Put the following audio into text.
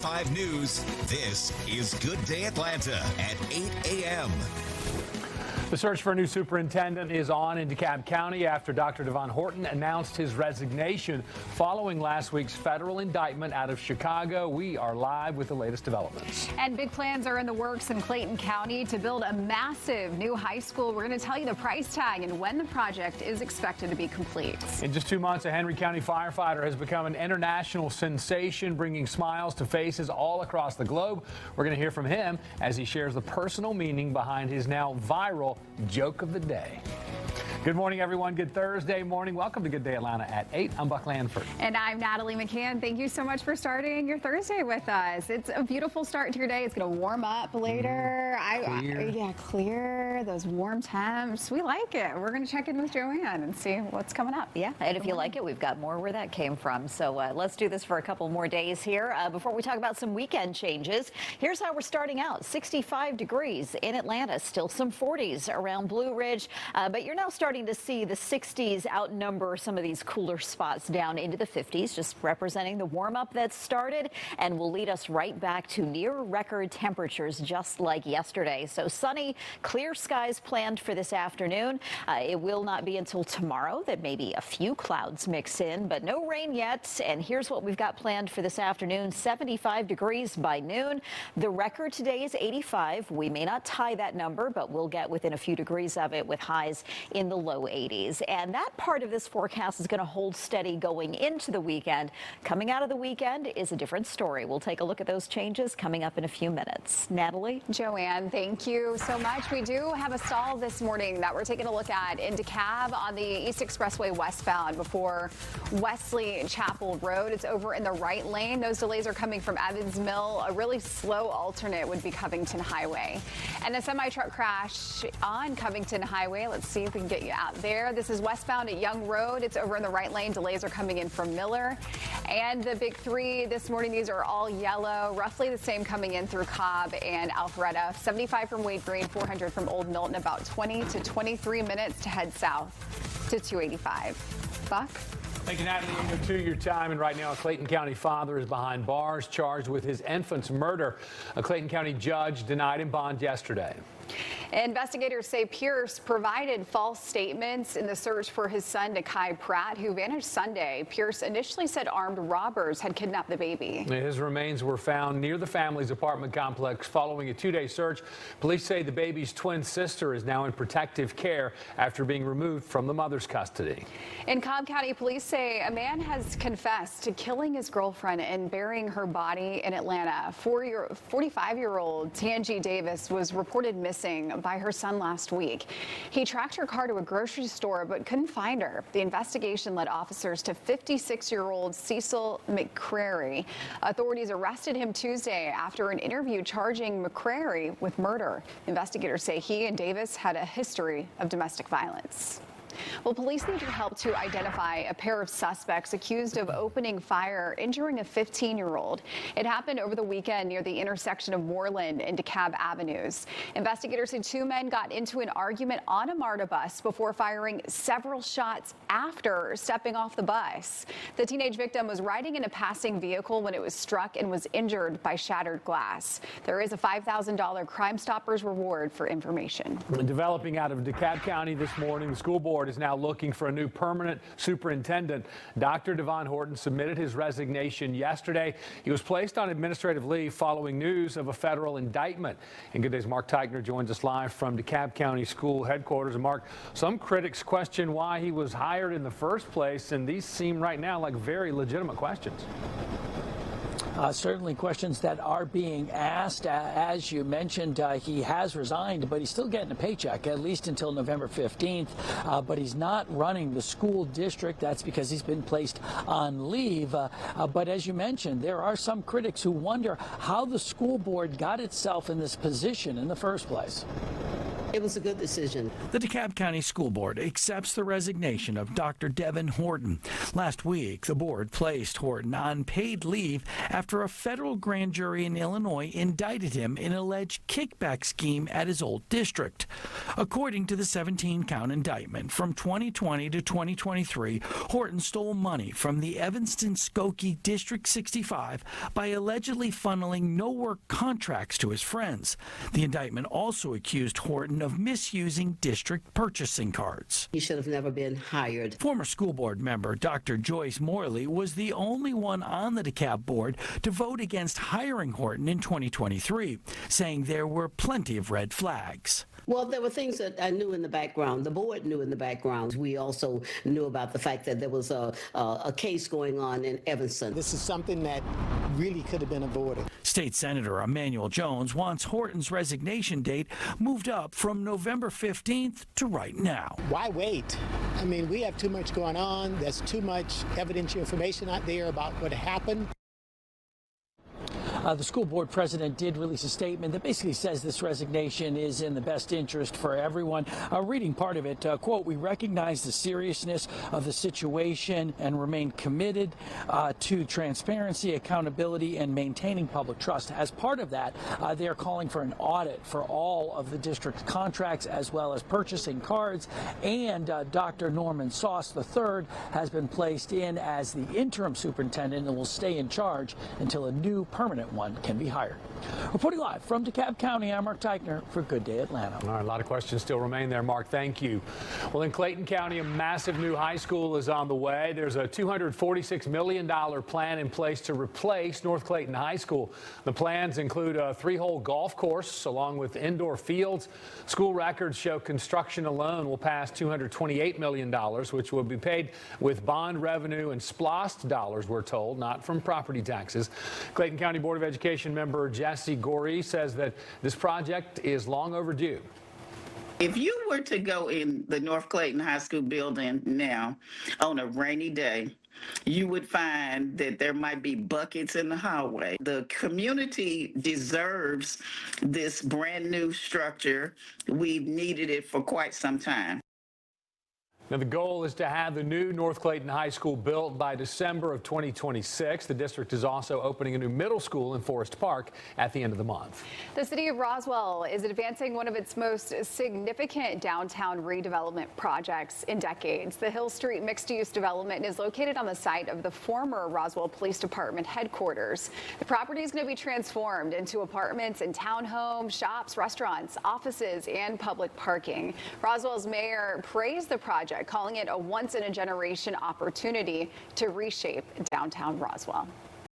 5 News, this is Good Day Atlanta at 8 a.m. The search for a new superintendent is on in DeKalb County after Dr. Devon Horton announced his resignation following last week's federal indictment out of Chicago. We are live with the latest developments. And big plans are in the works in Clayton County to build a massive new high school. We're going to tell you the price tag and when the project is expected to be complete. In just 2 months, a Henry County firefighter has become an international sensation, bringing smiles to faces all across the globe. We're going to hear from him as he shares the personal meaning behind his now viral joke of the day. Good morning, everyone. Good Thursday morning. Welcome to Good Day Atlanta at 8. I'm Buck Lanford. And I'm Natalie McCann. Thank you so much for starting your Thursday with us. It's a beautiful start to your day. It's going to warm up later. Clear. Those warm temps. We like it. We're going to check in with Joanne and see what's coming up. Yeah, and if you like it, we've got more where that came from. So let's do this for a couple more days here. Before we talk about some weekend changes, here's how we're starting out. 65 degrees in Atlanta, still some 40s around Blue Ridge, but you're now starting to see the 60s outnumber some of these cooler spots down into the 50s, just representing the warm up that started and will lead us right back to near record temperatures just like yesterday. So sunny, clear skies planned for this afternoon. It will not be until tomorrow that maybe a few clouds mix in, but no rain yet. And here's what we've got planned for this afternoon. 75 degrees by noon. The record today is 85. We may not tie that number, but we'll get within a few degrees of it with highs in the low 80s. And that part of this forecast is going to hold steady going into the weekend. Coming out of the weekend is a different story. We'll take a look at those changes coming up in a few minutes. Natalie? Joanne, thank you so much. We do have a stall this morning that we're taking a look at in DeKalb on the East Expressway westbound before Wesley Chapel Road. It's over in the right lane. Those delays are coming from Evans Mill. A really slow alternate would be Covington Highway. And a semi-truck crash on Covington Highway. Let's see if we can get you out there. This is westbound at Young Road. It's over in the right lane. Delays are coming in from Miller. And the big three this morning, these are all yellow, roughly the same coming in through Cobb and Alpharetta. 75 from Wade Green, 400 from Old Milton, about 20 to 23 minutes to head south to 285. Buck? Thank you, Natalie. You know, your time. And right now, a Clayton County father is behind bars charged with his infant's murder. A Clayton County judge denied him bond yesterday. Investigators say Pierce provided false statements in the search for his son, Nakai Pratt, who vanished Sunday. Pierce initially said armed robbers had kidnapped the baby. His remains were found near the family's apartment complex following a 2-day search. Police say the baby's twin sister is now in protective care after being removed from the mother's custody. In Cobb County, police say a man has confessed to killing his girlfriend and burying her body in Atlanta. 45-year-old Tangi Davis was reported missing by her son last week. He tracked her car to a grocery store but couldn't find her. The investigation led officers to 56-year-old Cecil McCrary. Authorities arrested him Tuesday after an interview charging McCrary with murder. Investigators say he and Davis had a history of domestic violence. Well, police need your help to identify a pair of suspects accused of opening fire, injuring a 15-year-old. It happened over the weekend near the intersection of Moreland and DeKalb Avenues. Investigators say 2 men got into an argument on a MARTA bus before firing several shots after stepping off the bus. The teenage victim was riding in a passing vehicle when it was struck and was injured by shattered glass. There is a $5,000 Crime Stoppers reward for information. Developing out of DeKalb County this morning, the school board is now looking for a new permanent superintendent. Dr. Devon Horton submitted his resignation yesterday. He was placed on administrative leave following news of a federal indictment. And Good Day's Mark Teichner joins us live from DeKalb County School headquarters. And Mark, some critics question why he was hired in the first place, and these seem right now like very legitimate questions. Certainly questions that are being asked. As you mentioned, he has resigned, but he's still getting a paycheck, at least until November 15th. But he's not running the school district. That's because he's been placed on leave. But as you mentioned, there are some critics who wonder how the school board got itself in this position in the first place. It was a good decision. The DeKalb County School Board accepts the resignation of Dr. Devin Horton. Last week, the board placed Horton on paid leave after a federal grand jury in Illinois indicted him in an alleged kickback scheme at his old district. According to the 17-count indictment, from 2020 to 2023, Horton stole money from the Evanston-Skokie District 65 by allegedly funneling no-work contracts to his friends. The indictment also accused Horton of misusing district purchasing cards. He should have never been hired. Former school board member Dr. Joyce Morley was the only one on the DeKalb board to vote against hiring Horton in 2023, saying there were plenty of red flags. Well, there were things that I knew in the background. The board knew in the background. We also knew about the fact that there was a case going on in Evanston. This is something that really could have been avoided. State Senator Emmanuel Jones wants Horton's resignation date moved up from November 15th to right now. Why wait? I mean, we have too much going on. There's too much evidential information out there about what happened. The school board president did release a statement that basically says this resignation is in the best interest for everyone. Reading part of it, quote, "We recognize the seriousness of the situation and remain committed to transparency, accountability, and maintaining public trust." As part of that, they are calling for an audit for all of the district's contracts as well as purchasing cards. And Dr. Norman Sauce III has been placed in as the interim superintendent and will stay in charge until a new permanent one can be hired. Reporting live from DeKalb County, I'm Mark Teichner for Good Day Atlanta. All right, a lot of questions still remain there, Mark. Thank you. Well, in Clayton County, a massive new high school is on the way. There's a $246 million plan in place to replace North Clayton High School. The plans include a 3-hole golf course along with indoor fields. School records show construction alone will pass $228 million, which will be paid with bond revenue and SPLOST dollars, we're told, not from property taxes. Clayton County Board of Education member Jesse Gorey says that this project is long overdue. If you were to go in the North Clayton High School building now on a rainy day, you would find that there might be buckets in the hallway. The community deserves this brand new structure. We've needed it for quite some time. Now, the goal is to have the new North Clayton High School built by December of 2026. The district is also opening a new middle school in Forest Park at the end of the month. The city of Roswell is advancing one of its most significant downtown redevelopment projects in decades. The Hill Street mixed-use development is located on the site of the former Roswell Police Department headquarters. The property is going to be transformed into apartments and townhomes, shops, restaurants, offices, and public parking. Roswell's mayor praised the project, calling it a once-in-a-generation opportunity to reshape downtown Roswell.